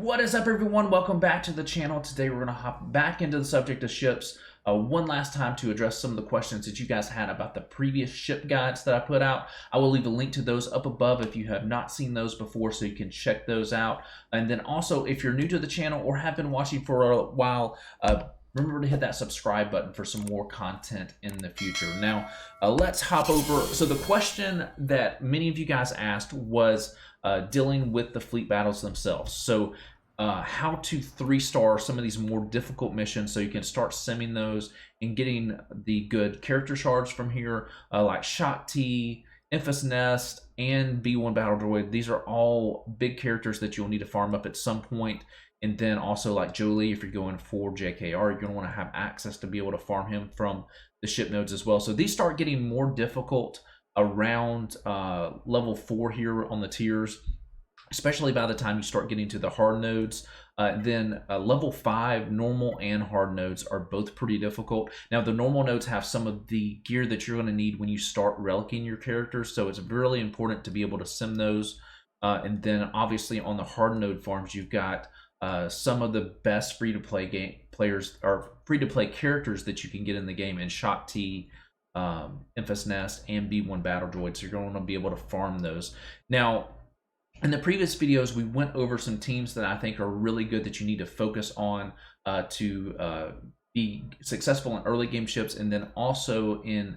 What is up, everyone? Welcome back to the channel. Today we're going to hop back into the subject of ships one last time to address some of the questions that you guys had about the previous ship guides that I put out. I will leave a link to those up above if you have not seen those before, so you can check those out. And then also, if you're new to the channel or have been watching for a while, remember to hit that subscribe button for some more content in the future. Now, let's hop over. So the question that many of you guys asked was dealing with the fleet battles themselves. So how to 3-star some of these more difficult missions so you can start simming those and getting the good character shards from here, like Shot T, Infus Nest, and B1 Battle Droid. These are all big characters that you'll need to farm up at some point. And then also like Jolie, if you're going for JKR, you're going to want to have access to be able to farm him from the ship nodes as well. So these start getting more difficult around level 4 here on the tiers, especially by the time you start getting to the hard nodes. Then level 5 normal and hard nodes are both pretty difficult. Now the normal nodes have some of the gear that you're going to need when you start relicking your characters, so it's really important to be able to sim those. And then obviously on the hard node farms, you've got some of the best free-to-play players or free-to-play characters that you can get in the game in Shot T, Infus Nest, and B1 Battle Droid. So you're going to want to be able to farm those. Now, in the previous videos, we went over some teams that I think are really good that you need to focus on to be successful in early game ships, and then also in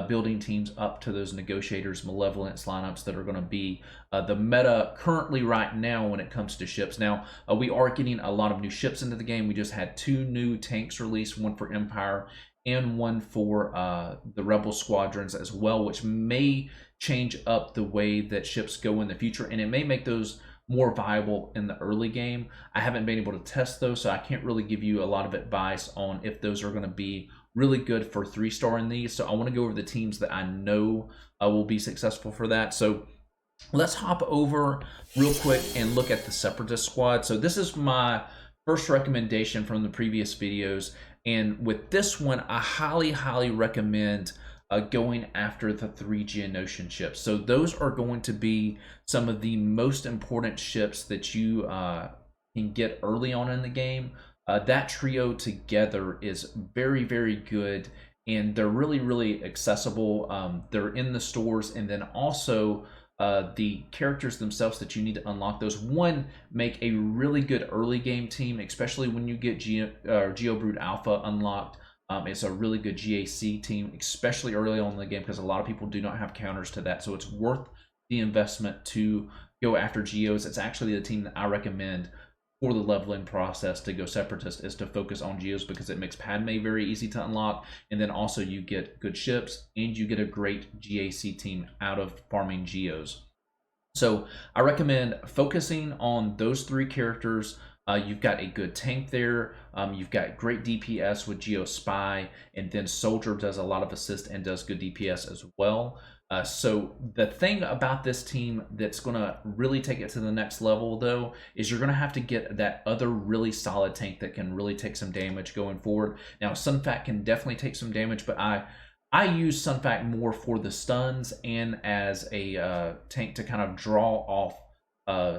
building teams up to those negotiators, malevolence lineups that are going to be the meta currently right now when it comes to ships. Now, we are getting a lot of new ships into the game. We just had 2 new tanks released, one for Empire and one for the Rebel squadrons as well, which may change up the way that ships go in the future, and it may make those more viable in the early game. I haven't been able to test those, so I can't really give you a lot of advice on if those are going to be really good for 3-star in these. So I want to go over the teams that I know will be successful for that. So let's hop over real quick and look at the Separatist squad. So this is my first recommendation from the previous videos, and with this one I highly recommend going after the 3 Geonosian ships. So those are going to be some of the most important ships that you can get early on in the game. That trio together is very good, and they're really accessible. They're in the stores, and then also the characters themselves that you need to unlock, those make a really good early game team, especially when you get Geobrood Alpha unlocked. It's a really good GAC team, especially early on in the game, because a lot of people do not have counters to that. So it's worth the investment to go after Geos. It's actually the team that I recommend for the leveling process to go Separatist, is to focus on Geos, because it makes Padme very easy to unlock, and then also you get good ships and you get a great GAC team out of farming Geos. So I recommend focusing on those 3 characters. You've got a good tank there. You've got great DPS with Geo Spy, and then Soldier does a lot of assist and does good DPS as well. So the thing about this team that's going to really take it to the next level, though, is you're going to have to get that other really solid tank that can really take some damage going forward. Now, Sunfac can definitely take some damage, but I use Sunfac more for the stuns and as a tank to kind of draw off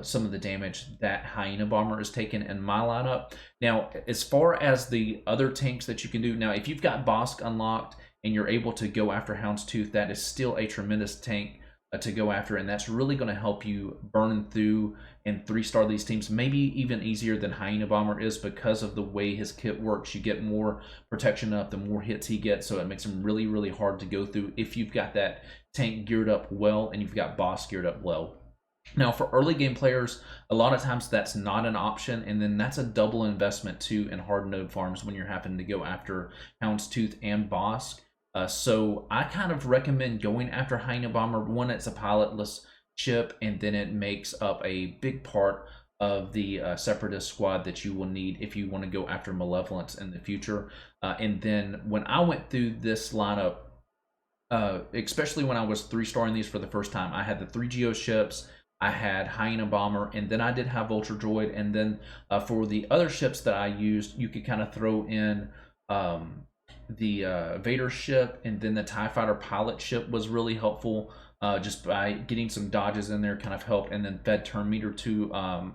some of the damage that Hyena Bomber is taking in my lineup. Now, as far as the other tanks that you can do, now if you've got Bosk unlocked and you're able to go after Houndstooth, that is still a tremendous tank to go after, and that's really going to help you burn through and 3-star these teams, maybe even easier than Hyena Bomber is, because of the way his kit works. You get more protection up the more hits he gets, so it makes him really hard to go through if you've got that tank geared up well and you've got Bosk geared up well. Now, for early game players, a lot of times that's not an option, and then that's a double investment too in hard node farms when you're having to go after Houndstooth and Bosk. So I kind of recommend going after Hyena Bomber. One, it's a pilotless ship, and then it makes up a big part of the Separatist squad that you will need if you want to go after Malevolence in the future. And then when I went through this lineup, especially when I was 3-starring these for the first time, I had the 3 Geo ships, I had Hyena Bomber, and then I did have Vulture Droid. And then for the other ships that I used, you could kind of throw in the Vader ship, and then the TIE Fighter pilot ship was really helpful, just by getting some dodges in there kind of helped, and then fed turn meter to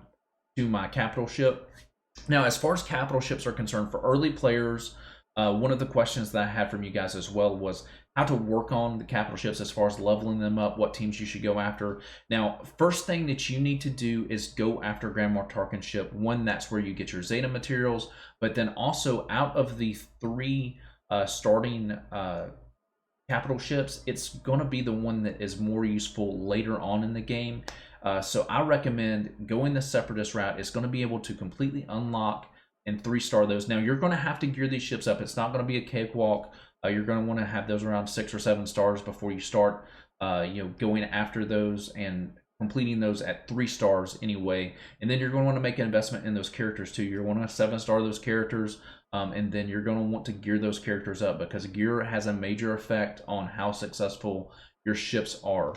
to my capital ship. Now, as far as capital ships are concerned, for early players, one of the questions that I had from you guys as well was how to work on the capital ships as far as leveling them up, what teams you should go after. Now, first thing that you need to do is go after Grand Moff Tarkin's ship. One, that's where you get your Zeta materials, but then also out of the 3 starting capital ships, it's going to be the one that is more useful later on in the game. So I recommend going the separatist route. It's going to be able to completely unlock and 3-star those. Now, you're going to have to gear these ships up. It's not going to be a cakewalk. You're going to want to have those around 6 or 7 stars before you start going after those and completing those at 3 stars anyway. And then you're going to want to make an investment in those characters too. You're going to want to 7-star those characters, and then you're going to want to gear those characters up, because gear has a major effect on how successful your ships are.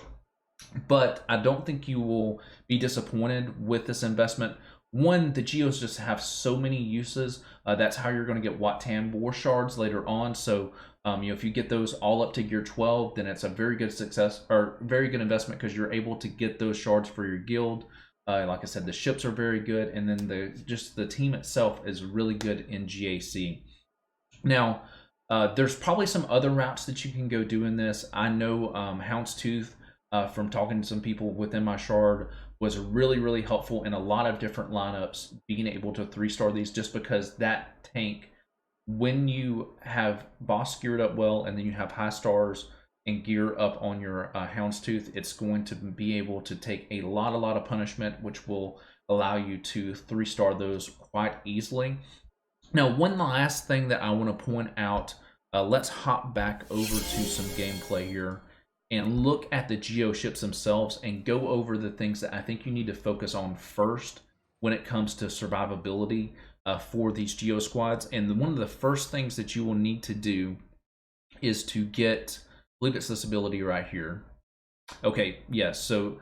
But I don't think you will be disappointed with this investment. One, the Geos just have so many uses. That's how you're going to get Wat-Tan War Shards later on. So if you get those all up to gear 12, then it's a very good success, or very good investment, because you're able to get those shards for your guild. Like I said, the ships are very good, and then the team itself is really good in GAC. Now, there's probably some other routes that you can go doing this. I know Houndstooth, from talking to some people within my shard, was really, really helpful in a lot of different lineups, being able to 3-star these, just because that tank, when you have boss geared up well and then you have high stars and gear up on your Houndstooth, it's going to be able to take a lot of punishment, which will allow you to 3-star those quite easily. Now, one last thing that I want to point out, let's hop back over to some gameplay here and look at the Geo ships themselves and go over the things that I think you need to focus on first when it comes to survivability for these Geo squads. And one of the first things that you will need to do is to get, I believe it's this ability right here. Okay, yes. So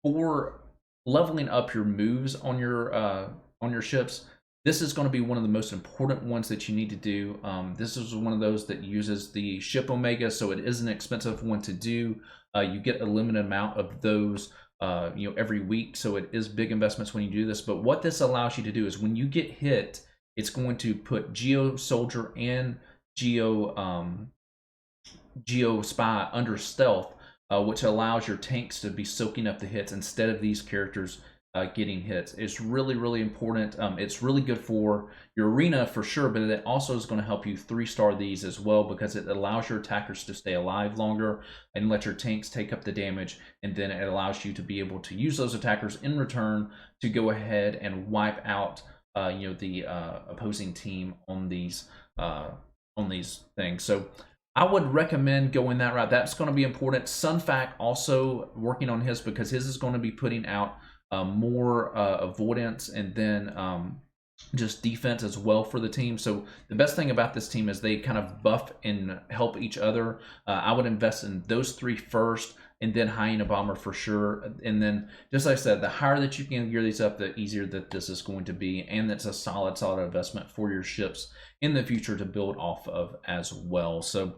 for leveling up your moves on your ships, this is going to be one of the most important ones that you need to do. This is one of those that uses the ship Omega, so it is an expensive one to do. You get a limited amount of those every week, so it is big investments when you do this. But what this allows you to do is when you get hit, it's going to put Geo Soldier and Geo Spy under stealth, which allows your tanks to be soaking up the hits instead of these characters getting hits. It's really, really important. It's really good for your arena for sure, but it also is going to help you 3-star these as well, because it allows your attackers to stay alive longer and let your tanks take up the damage, and then it allows you to be able to use those attackers in return to go ahead and wipe out the opposing team on these things. So I would recommend going that route. That's going to be important. Sunfac also working on his, because his is going to be putting out more avoidance and then just defense as well for the team. So the best thing about this team is they kind of buff and help each other. I would invest in those 3 first, and then Hyena Bomber for sure. And then, just like I said, the higher that you can gear these up, the easier that this is going to be, and that's a solid investment for your ships in the future to build off of as well. So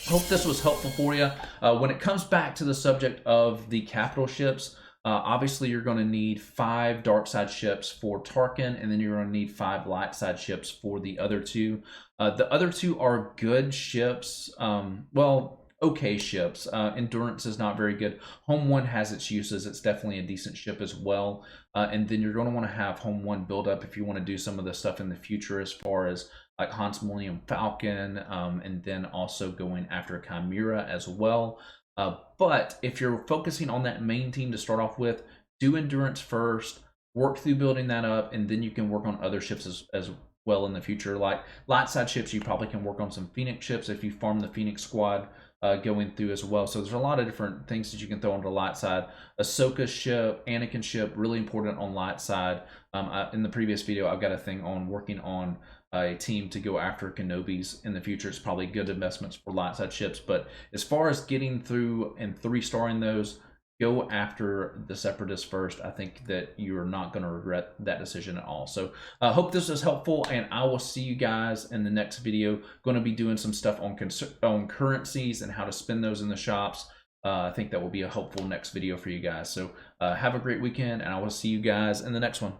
hope this was helpful for you. When it comes back to the subject of the capital ships, obviously you're going to need 5 dark side ships for Tarkin, and then you're going to need 5 light side ships for the other 2. The other 2 are good ships, well, okay ships. Endurance is not very good. Home 1 has its uses. It's definitely a decent ship as well. And then you're going to want to have Home 1 build up if you want to do some of the stuff in the future, as far as like Han's Millennium Falcon, and then also going after Chimera as well. But if you're focusing on that main team to start off with, do endurance first, work through building that up, and then you can work on other ships as well in the future. Like light side ships, you probably can work on some Phoenix ships if you farm the Phoenix squad going through as well. So there's a lot of different things that you can throw onto the light side. Ahsoka ship, Anakin ship, really important on light side. In the previous video, I've got a thing on working on a team to go after Kenobis in the future. It's probably good investments for light side ships. But as far as getting through and 3-starring those, go after the separatists first. I think that you're not going to regret that decision at all. So I hope this was helpful, and I will see you guys in the next video. Going to be doing some stuff on currencies and how to spend those in the shops. I think that will be a helpful next video for you guys. So have a great weekend, and I will see you guys in the next one.